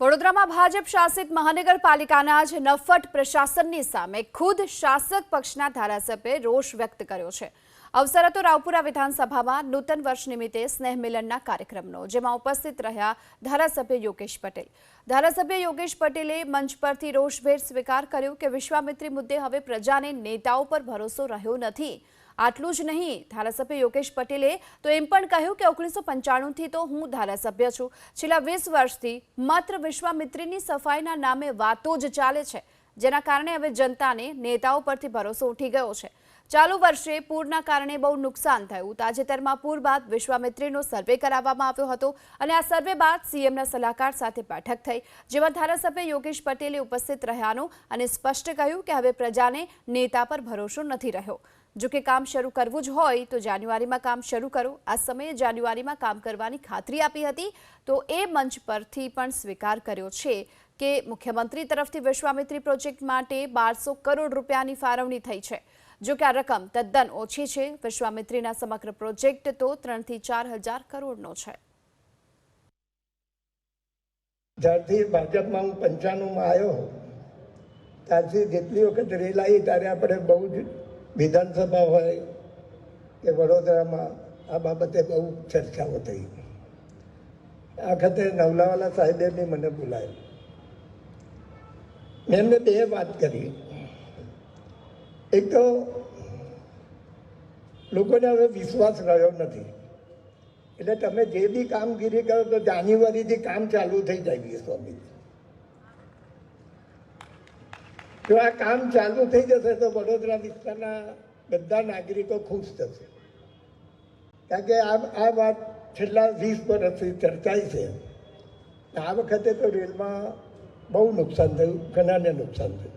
વડોદરામાં ભાજપ શાસિત મહાનગરપાલિકાના જ નફ્ફટ પ્રશાસનની સામે ખુદ શાસક પક્ષના ધારાસભ્યે રોષ વ્યક્ત કર્યો છે। અવસર હતો રાવપુરા વિધાનસભામાં નૂતન વર્ષ નિમિત્તે સ્નેહ મિલનના કાર્યક્રમનો, જેમાં ઉપસ્થિત રહ્યા ધારાસભ્ય યોગેશ પટેલ। ધારાસભ્ય યોગેશ પટેલે મંચ પરથી રોષભેર સ્વીકાર કર્યો કે વિશ્વામિત્રી મુદ્દે હવે પ્રજાને નેતાઓ પર ભરોસો રહ્યો નથી। આટલું જ નહીં, ધારાસભ્ય યોગેશ પટેલે તો એમ પણ કહ્યું કે 1995થી તો હું ધારાસભ્ય છું। છેલ્લા 20 વર્ષથી માત્ર વિશ્વામિત્રીની સફાઈના નામે વાતો જ ચાલે છે, જેના કારણે હવે જનતાને નેતાઓ પરથી ભરોસો ઉઠી ગયો છે। ચાલુ વર્ષે પૂરના કારણે બહુ નુકસાન થયું। તાજેતરમાં પૂર બાદ વિશ્વામિત્રીનો સર્વે કરાવવામાં આવ્યો હતો અને આ સર્વે બાદ સીએમના સલાહકાર સાથે બેઠક થઈ, જેમાં ધારાસભ્ય યોગેશ પટેલે ઉપસ્થિત રહ્યાનું અને સ્પષ્ટ કહ્યું કે હવે પ્રજાને નેતા પર ભરોસો નથી રહ્યો। જો કે કામ શરૂ કરવું જ હોય તો જાન્યુઆરીમાં કામ શરૂ કરો। આ સમયે જાન્યુઆરીમાં કામ કરવાની ખાતરી આપી હતી, તો એ મંચ પરથી પણ સ્વીકાર કર્યો છે કે મુખ્યમંત્રી તરફથી વિશ્વામિત્રી પ્રોજેક્ટ માટે 1200 કરોડ રૂપિયાની ફાળવણી થઈ છે। જો કે આ રકમ તદ્દન ઓછી છે। વિશ્વામિત્રીના સમગ્ર પ્રોજેક્ટ તો 3 થી 4000 કરોડનો છે। જ્યારથી ભાજપમાં હું 95માં આવ્યો ત્યારથી જેટલી વખત રેલ આવી ત્યારે આપણે બહુ જ વિધાનસભા હોય કે વડોદરામાં આ બાબતે બહુ ચર્ચાઓ થઈ। આ વખતે નવલાવાલા સાહેબે બી મને બોલાવ્યો। મેં એમને બે વાત કરી। એક તો લોકોને હવે વિશ્વાસ રહ્યો નથી, એટલે તમે જે બી કામગીરી કરો તો જાન્યુઆરીથી કામ ચાલુ થઈ જાય વિશ્વામિત્રી। જો આ કામ ચાલુ થઈ જશે તો વડોદરા વિસ્તારના બધા નાગરિકો ખુશ થશે, કારણ કે આ વાત છેલ્લા 20 વર્ષથી ચર્ચાઈ છે। આ વખતે તો રેલમાં બહુ નુકસાન થયું, ઘણાને નુકસાન થયું।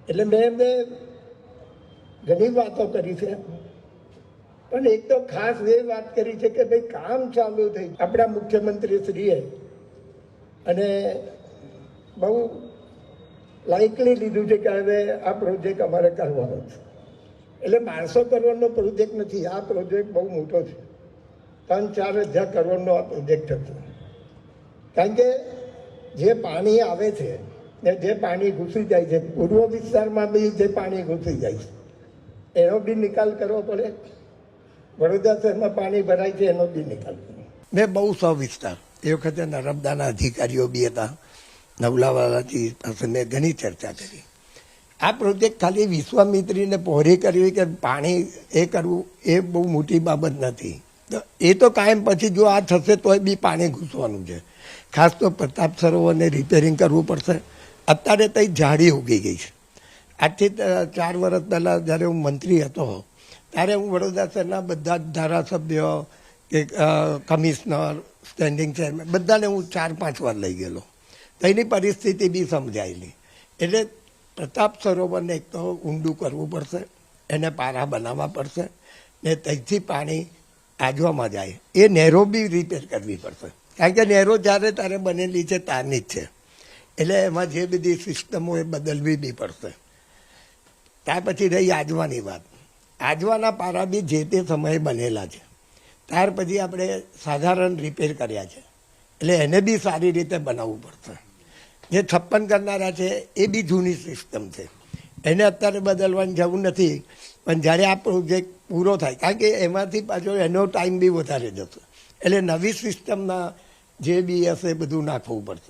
એટલે મેં એમને ઘણી વાતો કરી છે, પણ એક તો ખાસ એ વાત કરી છે કે ભાઈ કામ ચાલુ થઈ આપણા મુખ્યમંત્રીશ્રીએ અને બહુ લાઇકલી લીધું છે કે હવે આ પ્રોજેક્ટ અમારે કરવાનો છે। એટલે 1200 કરોડનો પ્રોજેક્ટ નથી, આ પ્રોજેક્ટ બહુ મોટો છે। 3-4 હજાર કરોડનો આ પ્રોજેક્ટ હતો, કારણ કે જે પાણી આવે છે ને જે પાણી ઘૂસી જાય છે, પૂર્વ વિસ્તારમાં બી જે પાણી ઘૂસી જાય છે એનો બી નિકાલ કરવો પડે। વડોદરા શહેરમાં પાણી ભરાય છે એનો બી નિકાલ કરવો। મેં બહુ સવિસ્તાર એ વખતે નર્મદાના અધિકારીઓ બી હતા, નવલાવાલાજી પાસે મેં ઘણી ચર્ચા કરી। આ પ્રોજેક્ટ ખાલી વિશ્વામિત્રીને પહોળી કરવી કે પાણી એ કરવું એ બહુ મોટી બાબત નથી। એ તો કાયમ પછી જો આ થશે તોય બી પાણી ઘૂસવાનું છે। ખાસ તો પ્રતાપ સરોવરને રિપેરિંગ કરવું પડશે। અત્યારે તો ઝાડી ઉગી ગઈ છે। આજથી 4 વર્ષ પહેલાં જ્યારે હું મંત્રી હતો ત્યારે હું વડોદરા શહેરના બધા જ ધારાસભ્યો કે કમિશનર, સ્ટેન્ડિંગ ચેરમેન બધાને હું 4-5 વાર લઈ ગયેલો। તેની પરિસ્થિતિ બી સમજાયેલી। એટલે પ્રતાપ સરોવરને એક તો ઊંડું કરવું પડશે, એને પારા બનાવવા પડશે ને ત્યાંથી પાણી આજવામાં જાય। એ નહેરો બી રિપેર કરવી પડશે, કારણ કે નહેરો જ્યારે ત્યારે બનેલી છે તારની જ છે। એટલે એમાં જે બધી સિસ્ટમો એ બદલવી બી પડશે। ત્યાર પછી રહી આજવાની વાત। આજવાના પારા બી જે તે સમયે બનેલા છે, ત્યાર પછી આપણે સાધારણ રિપેર કર્યા છે, એટલે એને બી સારી રીતે બનાવવું પડશે। જે 56 કરનારા છે એ બી જૂની સિસ્ટમ છે, એને અત્યારે બદલવાની જરૂર નથી। પણ જ્યારે આ પ્રોજેક્ટ પૂરો થાય, કારણ કે એમાંથી પાછો એનો ટાઈમ બી વધારે જશે, એટલે નવી સિસ્ટમના જે બી હશે બધું નાખવું પડશે।